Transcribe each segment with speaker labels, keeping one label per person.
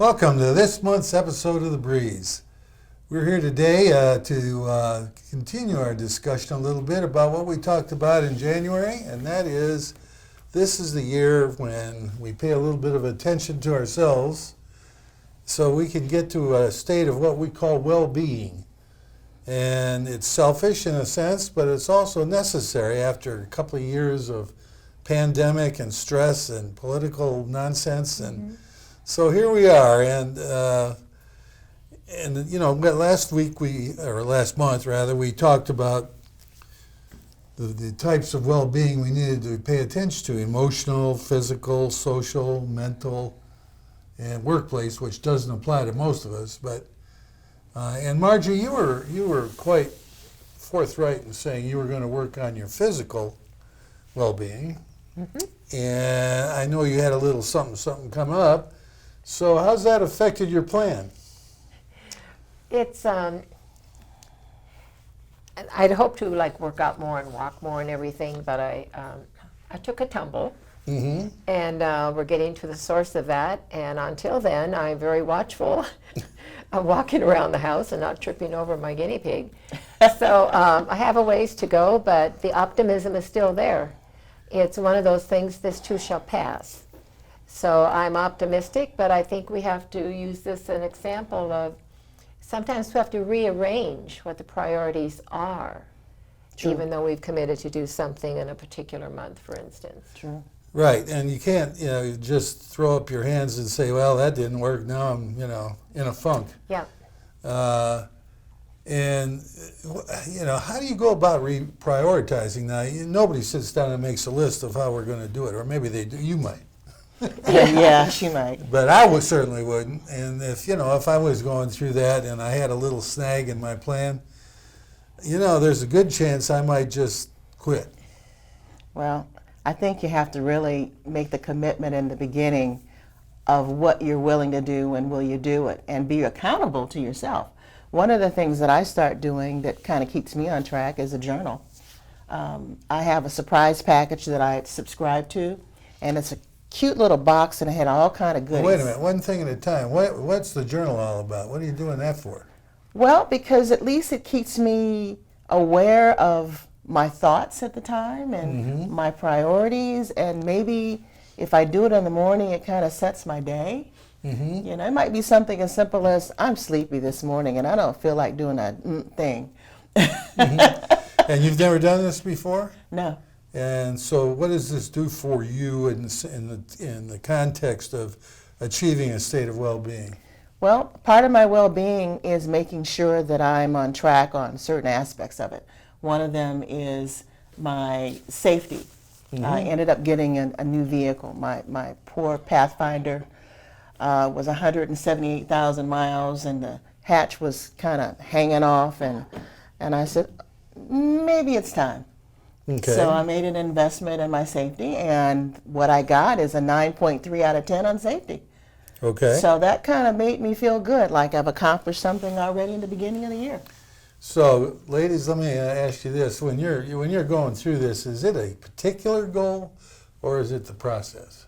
Speaker 1: Welcome to this month's episode of The Breeze. We're here today to continue our discussion a little bit about what we talked about in January, and that is this is the year when we pay a little bit of attention to ourselves so we can get to a state of what we call well-being. And it's selfish in a sense, but it's also necessary after a couple of years of pandemic and stress and political nonsense. And so here we are, and you know, last month we talked about the types of well-being we needed to pay attention to: emotional, physical, social, mental, and workplace, which doesn't apply to most of us. But and Margie, you were quite forthright in saying you were going to work on your physical well-being, and I know you had a little something come up. So how's that affected your plan?
Speaker 2: It's I'd hoped to work out more and walk more and everything, but I took a tumble, and we're getting to the source of that. And until then, I'm very watchful of walking around the house and not tripping over my guinea pig. So I have a ways to go, but the optimism is still there. It's one of those things, this too shall pass. So I'm optimistic, but I think we have to use this as an example of sometimes we have to rearrange what the priorities are, even though we've committed to do something in a particular month, for instance.
Speaker 1: True. Right, and you can't, just throw up your hands and say, well, that didn't work, now I'm, in a funk.
Speaker 2: Yeah.
Speaker 1: And, how do you go about reprioritizing? Now, nobody sits down and makes a list of how we're going to do it, or maybe they do, you might.
Speaker 3: Yeah, she might.
Speaker 1: But I certainly wouldn't. And if I was going through that and I had a little snag in my plan, there's a good chance I might just quit.
Speaker 3: Well, I think you have to really make the commitment in the beginning of what you're willing to do and will you do it, and be accountable to yourself. One of the things that I start doing that kind of keeps me on track is a journal. I have a surprise package that I subscribe to, and it's a cute little box, and it had all kind of goodies.
Speaker 1: Wait a minute, one thing at a time. What's the journal all about? What are you doing that for?
Speaker 3: Well, because at least it keeps me aware of my thoughts at the time and my priorities, and maybe if I do it in the morning, it kind of sets my day. It might be something as simple as, I'm sleepy this morning and I don't feel like doing a thing.
Speaker 1: And you've never done this before?
Speaker 3: No.
Speaker 1: And so what does this do for you in the context of achieving a state of well-being?
Speaker 3: Well, part of my well-being is making sure that I'm on track on certain aspects of it. One of them is my safety. I ended up getting a new vehicle. My poor Pathfinder was 178,000 miles, and the hatch was kind of hanging off, and I said, maybe it's time.
Speaker 1: Okay.
Speaker 3: So I made an investment in my safety, and what I got is a 9.3 out of 10 on safety.
Speaker 1: Okay.
Speaker 3: So that kind of made me feel good, like I've accomplished something already in the beginning of the year.
Speaker 1: So, ladies, let me ask you this: when you're going through this, is it a particular goal, or is it the process?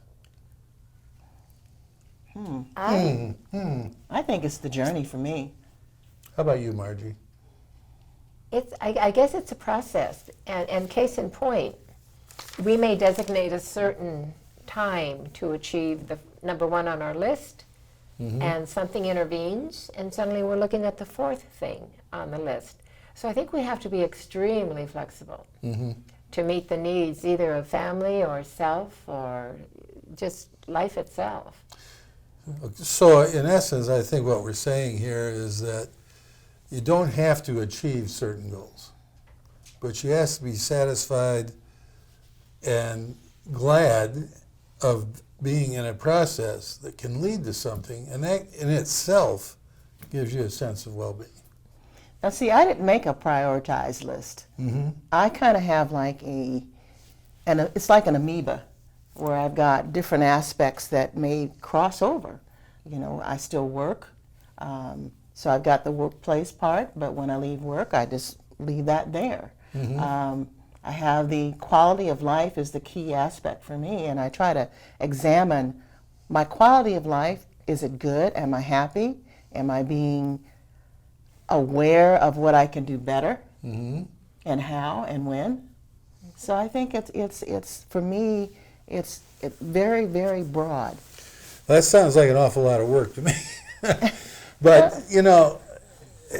Speaker 3: I think it's the journey for me.
Speaker 1: How about you, Margie?
Speaker 2: I guess it's a process, and case in point, we may designate a certain time to achieve the number one on our list, and something intervenes, and suddenly we're looking at the fourth thing on the list. So I think we have to be extremely flexible to meet the needs either of family or self or just life itself.
Speaker 1: So in essence, I think what we're saying here is that you don't have to achieve certain goals, but you have to be satisfied and glad of being in a process that can lead to something, and that in itself gives you a sense of well-being.
Speaker 3: Now see, I didn't make a prioritized list. I kind of have it's like an amoeba, where I've got different aspects that may cross over. I still work, so I've got the workplace part, but when I leave work, I just leave that there. I have the quality of life is the key aspect for me, and I try to examine my quality of life is it good? Am I happy? Am I being aware of what I can do better, and how and when? So I think it's for me, it's very, very broad.
Speaker 1: That sounds like an awful lot of work to me. But, you know,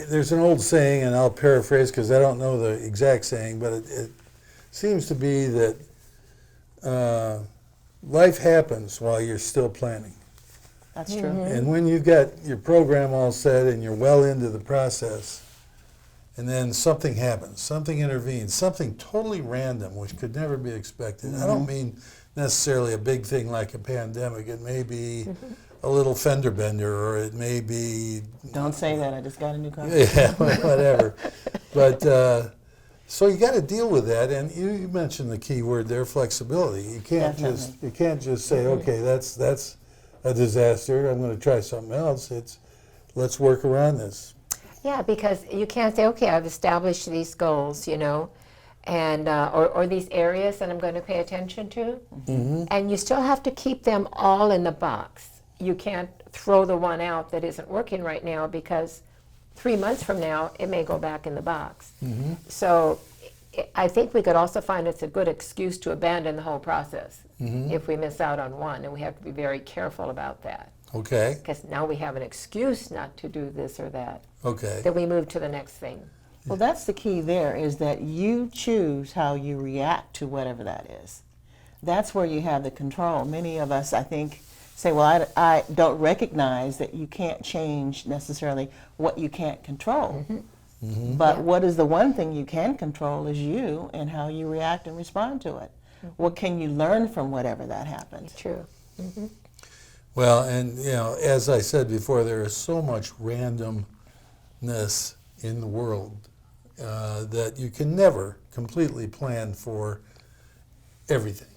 Speaker 1: there's an old saying, and I'll paraphrase because I don't know the exact saying, but it seems to be that life happens while you're still planning.
Speaker 3: That's true.
Speaker 1: And when you've got your program all set and you're well into the process, and then something happens, something intervenes, something totally random, which could never be expected. I don't mean necessarily a big thing like a pandemic. It may be a little fender bender, or it may be...
Speaker 3: Don't say that. I just got a new car.
Speaker 1: Yeah, whatever. But so you got to deal with that, and you mentioned the key word there, flexibility. You can't just say, okay, that's a disaster. I'm going to try something else. It's let's work around this.
Speaker 2: Yeah, because you can't say, okay, I've established these goals, you know, and or these areas that I'm going to pay attention to, and you still have to keep them all in the box. You can't throw the one out that isn't working right now, because 3 months from now it may go back in the box. So I think we could also find it's a good excuse to abandon the whole process if we miss out on one, and we have to be very careful about that.
Speaker 1: Okay.
Speaker 2: Because now we have an excuse not to do this or that.
Speaker 1: Okay.
Speaker 2: Then we move to the next thing.
Speaker 3: Well, that's the key there, is that you choose how you react to whatever that is. That's where you have the control. Many of us, I think, say, well, I don't recognize that you can't change necessarily what you can't control. But what is the one thing you can control is you and how you react and respond to it. What can you learn from whatever that happens?
Speaker 2: True.
Speaker 1: Well, and you know, as I said before, there is so much randomness in the world that you can never completely plan for everything.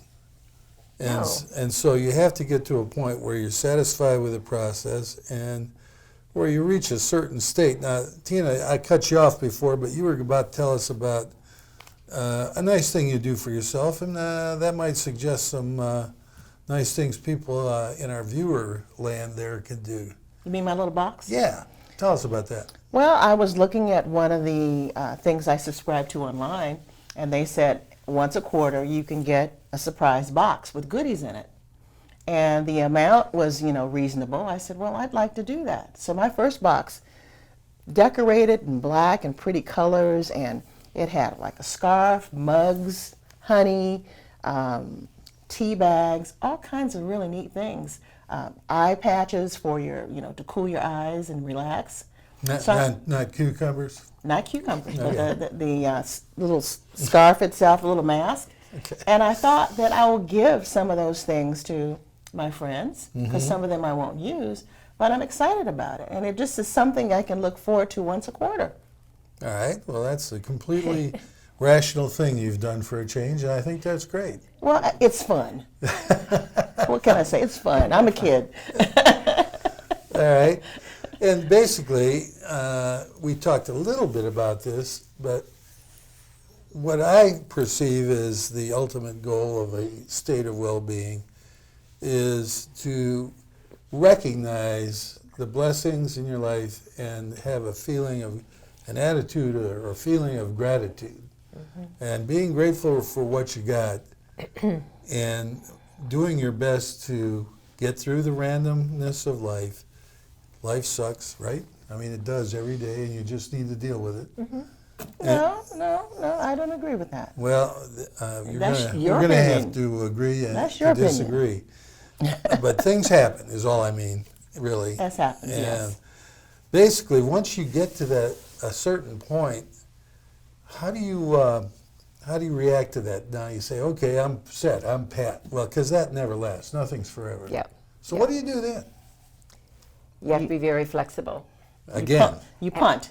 Speaker 1: And, and so you have to get to a point where you're satisfied with the process and where you reach a certain state. Now, Tina, I cut you off before, but you were about to tell us about a nice thing you do for yourself, and that might suggest some nice things people in our viewer land there can do.
Speaker 3: You mean my little box?
Speaker 1: Yeah. Tell us about that.
Speaker 3: Well, I was looking at one of the things I subscribe to online, and they said once a quarter you can get a surprise box with goodies in it. And the amount was, you know, reasonable. I said, well, I'd like to do that. So my first box, decorated in black and pretty colors, and it had like a scarf, mugs, honey, tea bags, all kinds of really neat things. Eye patches for your, you know, to cool your eyes and relax.
Speaker 1: Not cucumbers?
Speaker 3: Not cucumbers, but the little scarf itself, a little mask.
Speaker 1: Okay.
Speaker 3: And I thought that I will give some of those things to my friends, because some of them I won't use, but I'm excited about it. And it just is something I can look forward to once a quarter.
Speaker 1: All right. Well, that's a completely rational thing you've done for a change, and I think that's great.
Speaker 3: Well, it's fun. What can I say? It's fun. I'm a kid.
Speaker 1: All right. And basically, we talked a little bit about this, but what I perceive as the ultimate goal of a state of well-being is to recognize the blessings in your life and have a feeling of an attitude or a feeling of gratitude. And being grateful for what you got and doing your best to get through the randomness of life. Life sucks, right? I mean, it does every day, and you just need to deal with it.
Speaker 3: No, I don't agree with that.
Speaker 1: Well,
Speaker 3: That's
Speaker 1: you're
Speaker 3: your
Speaker 1: going to have
Speaker 3: opinion.
Speaker 1: to agree and
Speaker 3: That's your
Speaker 1: to disagree. But things happen, is all I mean, really.
Speaker 3: That's happened,
Speaker 1: And
Speaker 3: yes.
Speaker 1: basically, once you get to a certain point, how do you react to that? Now you say, okay, I'm set, I'm pat. Well, because that never lasts. Nothing's forever.
Speaker 2: Yep.
Speaker 1: So what do you do then?
Speaker 2: You have to be very flexible.
Speaker 1: Again.
Speaker 3: You punt.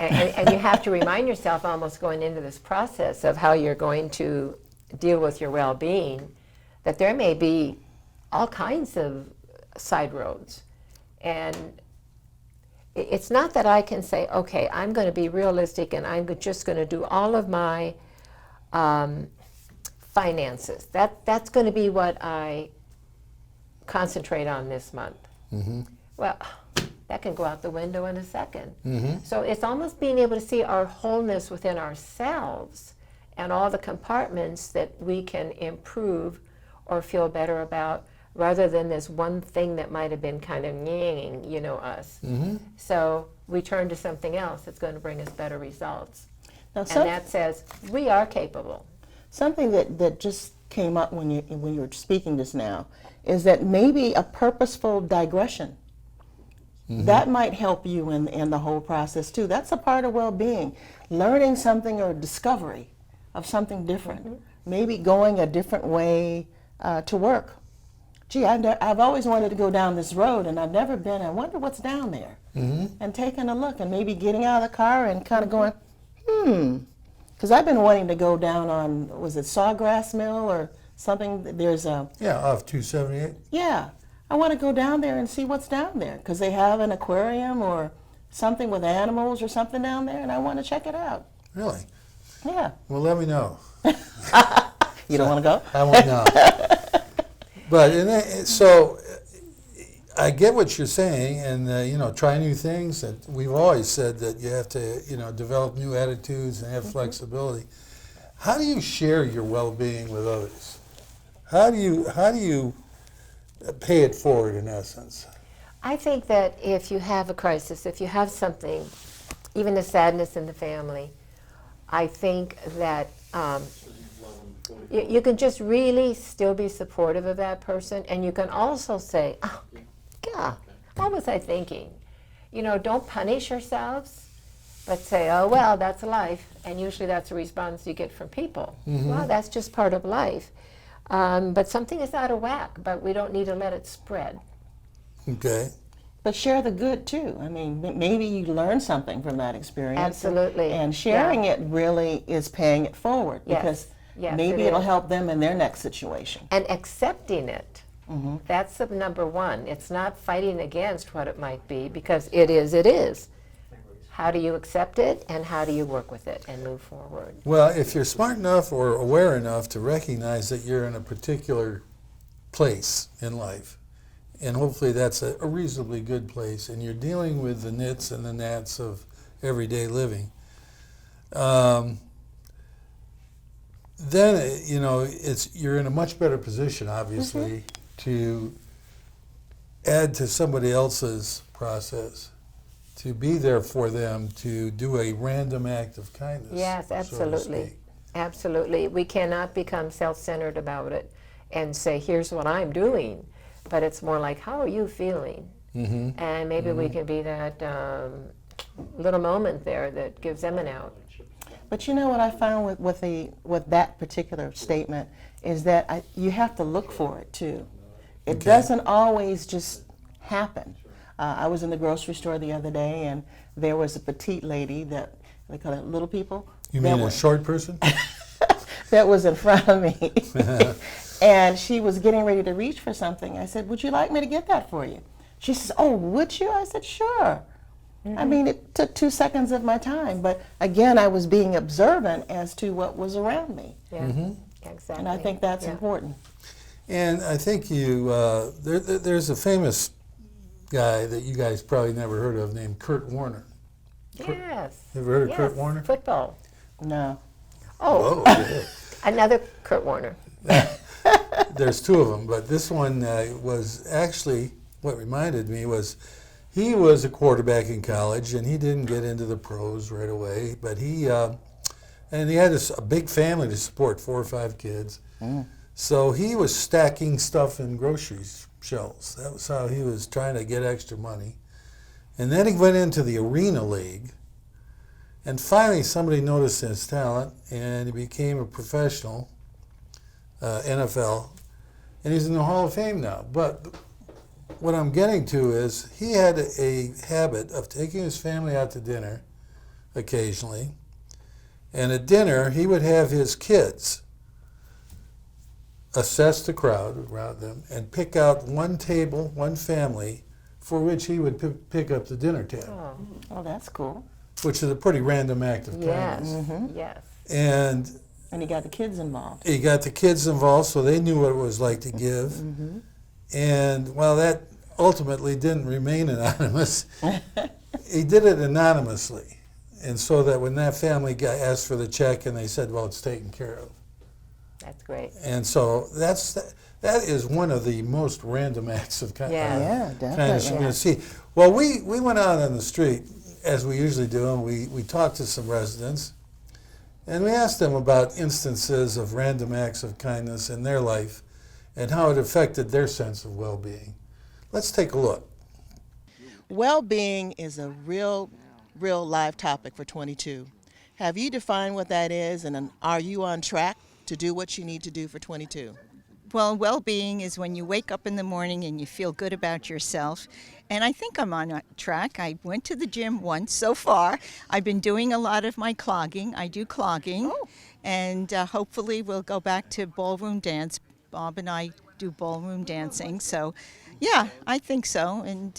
Speaker 2: And you have to remind yourself, almost going into this process of how you're going to deal with your well-being, that there may be all kinds of side roads. And it's not that I can say, okay, I'm going to be realistic and I'm just going to do all of my finances. That's going to be what I concentrate on this month. Well, that can go out the window in a second. So it's almost being able to see our wholeness within ourselves and all the compartments that we can improve or feel better about, rather than this one thing that might have been kind of nying, us. So we turn to something else that's going to bring us better results.
Speaker 3: Now,
Speaker 2: And that says we are capable.
Speaker 3: something that just came up when you were speaking just now is that maybe a purposeful digression. That might help you in the whole process too. That's a part of well-being. Learning something or discovery of something different. Maybe going a different way to work. Gee, I've always wanted to go down this road and I've never been. I wonder what's down there. And taking a look and maybe getting out of the car and kind of going, because I've been wanting to go down on, was it Sawgrass Mill or something? There's a...
Speaker 1: Yeah, off 278.
Speaker 3: Yeah. I want to go down there and see what's down there because they have an aquarium or something with animals or something down there, and I want to check it out.
Speaker 1: Really?
Speaker 3: Yeah.
Speaker 1: Well, let me know.
Speaker 3: You don't want to go?
Speaker 1: I won't know. But so I get what you're saying, and try new things. That we've always said that you have to develop new attitudes and have flexibility. How do you share your well-being with others? How do you pay it forward, in essence?
Speaker 2: I think that if you have a crisis, if you have something, even a sadness in the family, I think that you can just really still be supportive of that person, and you can also say, oh, God, what was I thinking? Don't punish yourselves, but say, oh, well, that's life, and usually that's a response you get from people. Well, that's just part of life. But something is out of whack, but we don't need to let it spread.
Speaker 1: Okay.
Speaker 3: But share the good too. I mean, maybe you learn something from that experience.
Speaker 2: Absolutely.
Speaker 3: And sharing it really is paying it forward because
Speaker 2: Yes,
Speaker 3: maybe
Speaker 2: it
Speaker 3: it'll
Speaker 2: is.
Speaker 3: help them in their next situation.
Speaker 2: And accepting it. That's the number one. It's not fighting against what it might be, because it is. How do you accept it, and how do you work with it and move forward?
Speaker 1: Well, if you're smart enough or aware enough to recognize that you're in a particular place in life, and hopefully that's a reasonably good place, and you're dealing with the nits and the gnats of everyday living, then you're in a much better position, obviously, to add to somebody else's process, to be there for them, to do a random act of kindness.
Speaker 2: Yes,
Speaker 1: so to
Speaker 2: absolutely.
Speaker 1: speak.
Speaker 2: Absolutely. We cannot become self-centered about it and say, here's what I'm doing. But it's more like, how are you feeling? And maybe we can be that little moment there that gives them an out.
Speaker 3: But you know what I found with that particular statement is that you have to look for it too. It doesn't always just happen. I was in the grocery store the other day, and there was a petite lady that they call it little people.
Speaker 1: You mean a short person?
Speaker 3: That was in front of me. And she was getting ready to reach for something. I said, would you like me to get that for you? She says, oh, would you? I said, sure. I mean, it took 2 seconds of my time, but again, I was being observant as to what was around me.
Speaker 2: Yeah, exactly.
Speaker 3: And I think that's important.
Speaker 1: And I think there's a famous guy that you guys probably never heard of named Kurt Warner.
Speaker 2: Yes.
Speaker 1: Ever heard of
Speaker 2: Yes.
Speaker 1: Kurt Warner?
Speaker 2: Football.
Speaker 3: No.
Speaker 2: Oh,
Speaker 1: Oh,
Speaker 2: another Kurt Warner.
Speaker 1: there's two of them, but this one was actually, what reminded me was, he was a quarterback in college, and he didn't get into the pros right away, but he had a big family to support, 4 or 5 kids. So he was stacking stuff in grocery shelves. That was how he was trying to get extra money. And then he went into the Arena League, and finally somebody noticed his talent, and he became a professional, NFL, and he's in the Hall of Fame now. But what I'm getting to is he had a habit of taking his family out to dinner occasionally, and at dinner he would have his kids assess the crowd around them and pick out one table, one family, for which he would pick up the dinner tab,
Speaker 3: Oh, that's cool.
Speaker 1: which is a pretty random act of
Speaker 2: Yes.
Speaker 1: kindness.
Speaker 2: Yes.
Speaker 1: And
Speaker 3: And you got the kids involved.
Speaker 1: he got the kids involved, so they knew what it was like to give. And well, that ultimately didn't remain anonymous. He did it anonymously. And so that when that family got asked for the check and they said, well, it's taken care of.
Speaker 2: That's great.
Speaker 1: And so that is one of the most random acts of kindness
Speaker 2: Yeah.
Speaker 3: Yeah,
Speaker 1: kindness you're going to see. Well, we went out on the street, as we usually do, and we talked to some residents. And we asked them about instances of random acts of kindness in their life and how it affected their sense of well-being. Let's take a look.
Speaker 3: Well-being is a real live topic for 22. Have you defined what that is, and are you on track to do what you need to do for 22?
Speaker 4: Well, well-being is when you wake up in the morning and you feel good about yourself. And I think I'm on track. I went to the gym once so far. I've been doing a lot of my clogging. I do clogging. And hopefully we'll go back to ballroom dance. Bob and I do ballroom dancing. So, yeah, I think so. And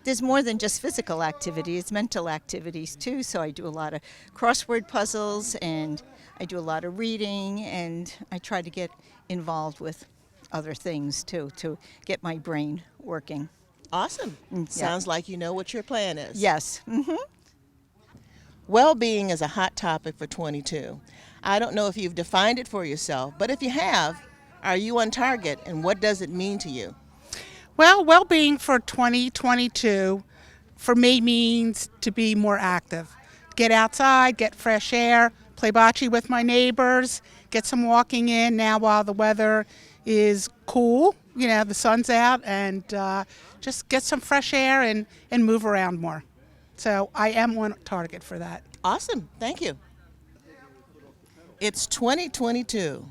Speaker 4: there's more than just physical activity. It's mental activities, too. So I do a lot of crossword puzzles, and I do a lot of reading, and I try to get involved with other things, too, to get my brain working.
Speaker 3: Awesome. Sounds like you know what your plan is.
Speaker 4: Yes.
Speaker 3: Well-being is a hot topic for 22. I don't know if you've defined it for yourself, but if you have, are you on target, and what does it mean to you?
Speaker 5: Well, well-being for 2022 for me means to be more active. Get outside, get fresh air, play bocce with my neighbors, get some walking in now while the weather is cool, the sun's out, and just get some fresh air and move around more. So I am on target for that.
Speaker 3: Awesome. Thank you. It's 2022,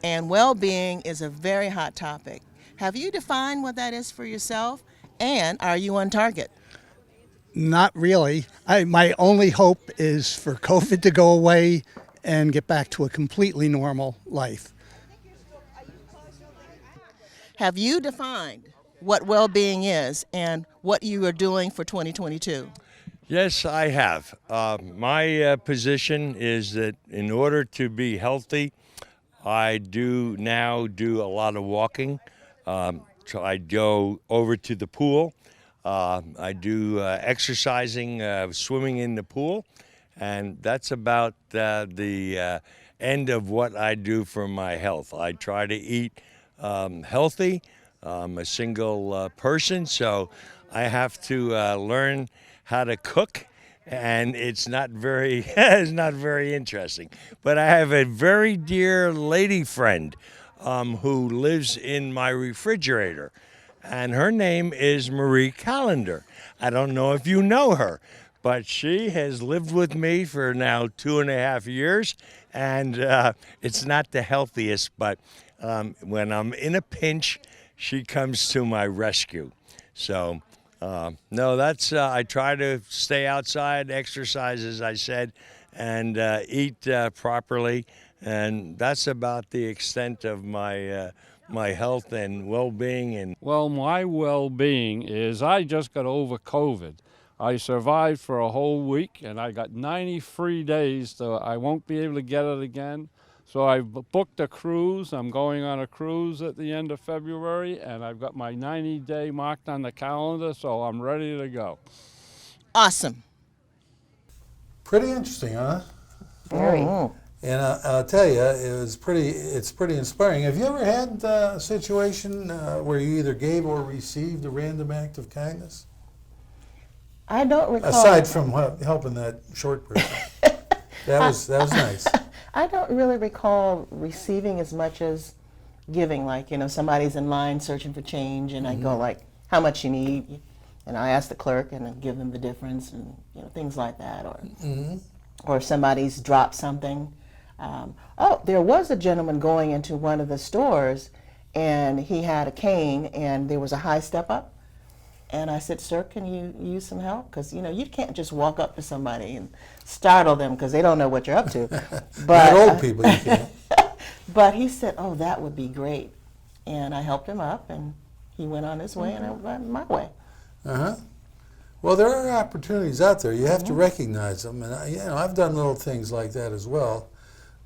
Speaker 3: and well-being is a very hot topic. Have you defined what that is for yourself, and are you on target?
Speaker 6: Not really. My only hope is for COVID to go away and get back to a completely normal life.
Speaker 3: Have you defined what well-being is and what you are doing for 2022?
Speaker 7: Yes, I have. My position is that in order to be healthy, I now do a lot of walking. So I go over to the pool. I do exercising, swimming in the pool, and that's about the end of what I do for my health. I try to eat healthy. I'm a single person, so I have to learn how to cook, and it's not very interesting. But I have a very dear lady friend who lives in my refrigerator, and her name is Marie Callender. I don't know if you know her, but she has lived with me for now 2.5 years, and it's not the healthiest, but when I'm in a pinch, she comes to my rescue. So, no, that's, I try to stay outside, exercise, as I said, and eat properly. And that's about the extent of my my health and well-being.
Speaker 8: Well, my well-being is I just got over COVID. I survived for a whole week, and I got 93 days, so I won't be able to get it again. So I've booked a cruise. I'm going on a cruise at the end of February, and I've got my 90-day marked on the calendar, so I'm ready to go.
Speaker 3: Awesome.
Speaker 1: Pretty interesting, huh?
Speaker 2: Very.
Speaker 1: And I'll tell you, it's pretty inspiring. Have you ever had a situation where you either gave or received a random act of kindness?
Speaker 3: I don't recall.
Speaker 1: Aside from helping that short person. that was nice.
Speaker 3: I don't really recall receiving as much as giving. Like, somebody's in line searching for change, and I go like, how much you need? And I ask the clerk and I give them the difference, and things like that. Or if somebody's dropped something. There was a gentleman going into one of the stores, and he had a cane, and there was a high step up. And I said, sir, can you use some help? Because, you can't just walk up to somebody and startle them because they don't know what you're up to. But
Speaker 1: Not old people, you can't.
Speaker 3: But he said, oh, that would be great. And I helped him up, and he went on his way, and I went my way.
Speaker 1: Well, there are opportunities out there. You have to recognize them. And, I've done little things like that as well.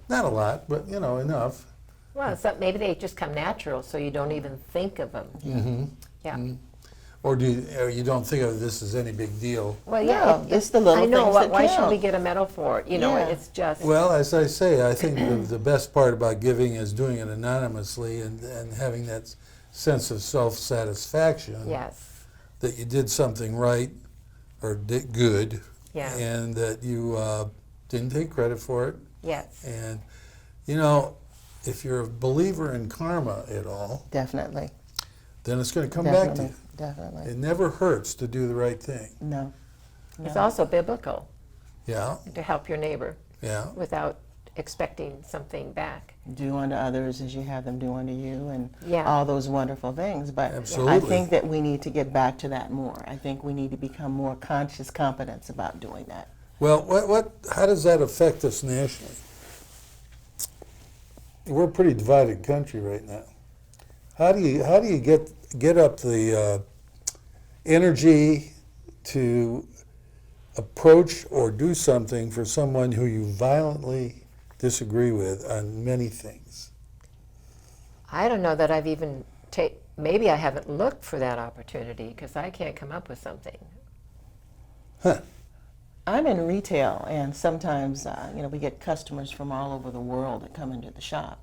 Speaker 1: Not a lot, but, enough.
Speaker 2: Well, maybe they just come natural, so you don't even think of them. Yeah.
Speaker 1: Or or you don't think of this as any big deal?
Speaker 2: Well,
Speaker 3: No, it's the little
Speaker 2: I know.
Speaker 3: things that
Speaker 2: Why should
Speaker 3: count.
Speaker 2: we get a medal for it? You know,
Speaker 3: Yeah.
Speaker 2: it's just.
Speaker 1: Well, as I say, I think the best part about giving is doing it anonymously and having that sense of self-satisfaction
Speaker 2: Yes.
Speaker 1: that you did something right or did good,
Speaker 2: Yeah.
Speaker 1: and that you didn't take credit for it.
Speaker 2: Yes.
Speaker 1: And, you know, if you're a believer in karma at all,
Speaker 3: Definitely.
Speaker 1: then it's going to come back to
Speaker 3: Definitely.
Speaker 1: you.
Speaker 3: Definitely.
Speaker 1: It never hurts to do the right thing.
Speaker 3: No.
Speaker 2: It's also biblical
Speaker 1: Yeah,
Speaker 2: to help your neighbor
Speaker 1: yeah.
Speaker 2: without expecting something back.
Speaker 3: Do unto others as you have them do unto you, and
Speaker 2: Yeah.
Speaker 3: all those wonderful things. But I
Speaker 1: Absolutely.
Speaker 3: think that we need to get back to that more. I think we need to become more conscious competence about doing that.
Speaker 1: Well, how does that affect us nationally? We're a pretty divided country right now. How do you get up the energy to approach or do something for someone who you violently disagree with on many things?
Speaker 2: I don't know that I've even maybe I haven't looked for that opportunity because I can't come up with something.
Speaker 1: Huh.
Speaker 3: I'm in retail, and sometimes we get customers from all over the world that come into the shop.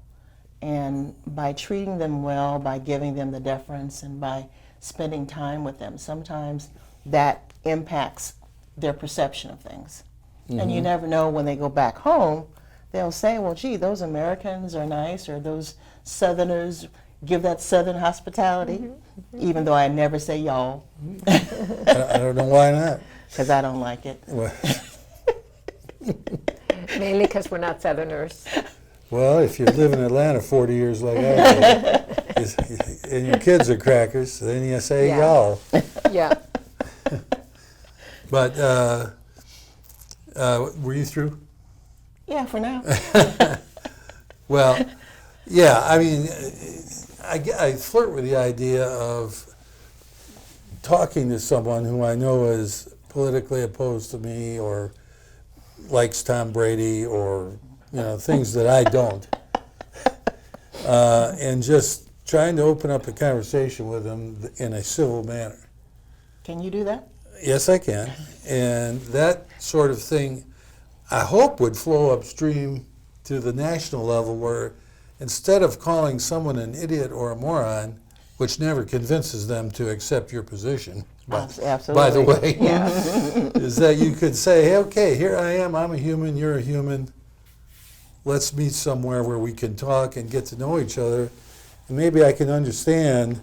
Speaker 3: And by treating them well, by giving them the deference, and by spending time with them, sometimes that impacts their perception of things. And you never know, when they go back home, they'll say, well, gee, those Americans are nice, or those Southerners give that Southern hospitality, even though I never say y'all,
Speaker 1: I don't know why not.
Speaker 3: because I don't like it.
Speaker 1: Well,
Speaker 2: Mainly because we're not Southerners.
Speaker 1: well, if you live in Atlanta 40 years like I did, and your kids are crackers, then you say
Speaker 2: Yeah.
Speaker 1: y'all.
Speaker 2: Yeah.
Speaker 1: But were you through?
Speaker 3: Yeah, for now.
Speaker 1: Well, yeah, I mean, I flirt with the idea of talking to someone who I know is politically opposed to me or likes Tom Brady or, things that I don't. And just trying to open up a conversation with them in a civil manner.
Speaker 3: Can you do that?
Speaker 1: Yes, I can. And that sort of thing, I hope, would flow upstream to the national level, where instead of calling someone an idiot or a moron, which never convinces them to accept your position,
Speaker 3: Absolutely.
Speaker 1: by the way, is that you could say, hey, okay, here I am, I'm a human, you're a human. Let's meet somewhere where we can talk and get to know each other. And maybe I can understand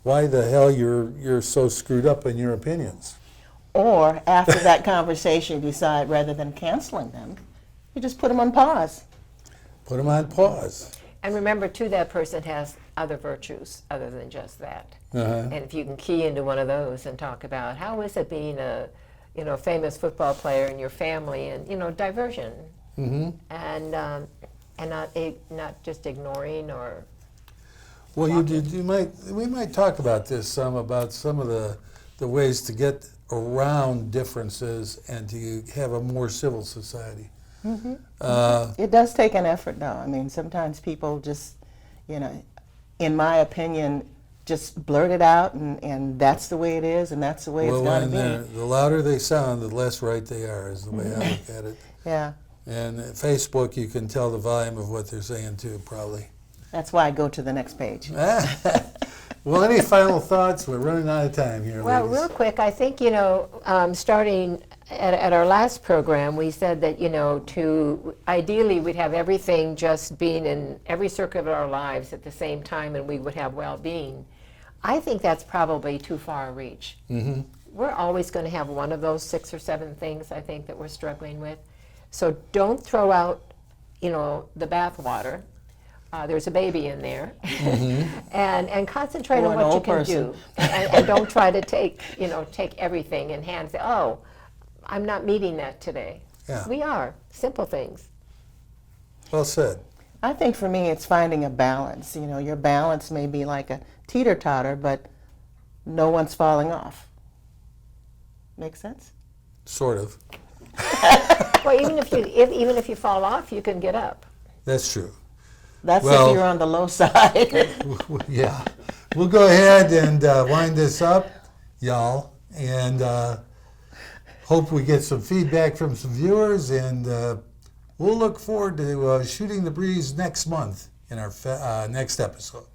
Speaker 1: why the hell you're so screwed up in your opinions.
Speaker 3: Or after that conversation, you decide rather than canceling them, you just put them on pause.
Speaker 1: Put them on pause.
Speaker 2: And remember, too, that person has other virtues other than just that. And if you can key into one of those and talk about how is it being a famous football player in your family, and diversion, and not just ignoring or.
Speaker 1: Well, we might talk about this about some of the ways to get around differences and to have a more civil society.
Speaker 3: It does take an effort, though. I mean, sometimes people just, in my opinion, just blurt it out, and that's the way it is, and that's the way it's going to be.
Speaker 1: The louder they sound, the less right they are, is the way I look at it.
Speaker 3: Yeah,
Speaker 1: And at Facebook, you can tell the volume of what they're saying, too, probably.
Speaker 3: that's why I go to the next page.
Speaker 1: Well, any final thoughts? We're running out of time here,
Speaker 2: Well,
Speaker 1: ladies.
Speaker 2: real quick, I think, starting at our last program, we said that, ideally we'd have everything just being in every circle of our lives at the same time, and we would have well-being. I think that's probably too far a reach. We're always going to have one of those 6 or 7 things, I think, that we're struggling with. So don't throw out, the bathwater. There's a baby in there, and concentrate
Speaker 3: Or
Speaker 2: on
Speaker 3: an
Speaker 2: what you
Speaker 3: old
Speaker 2: can
Speaker 3: person.
Speaker 2: do, and don't try to take everything in hand. Say, oh, I'm not meeting that today.
Speaker 1: Yeah.
Speaker 2: We are simple things.
Speaker 1: Well said.
Speaker 3: I think for me, it's finding a balance. Your balance may be like a teeter-totter, but no one's falling off. Make sense?
Speaker 1: Sort of.
Speaker 2: Well, even if you fall off, you can get up.
Speaker 1: That's true.
Speaker 3: That's
Speaker 1: Well-
Speaker 3: if you're on the low side.
Speaker 1: Yeah. we'll go ahead and wind this up, y'all, and hope we get some feedback from some viewers, and we'll look forward to shooting the breeze next month in our next episode.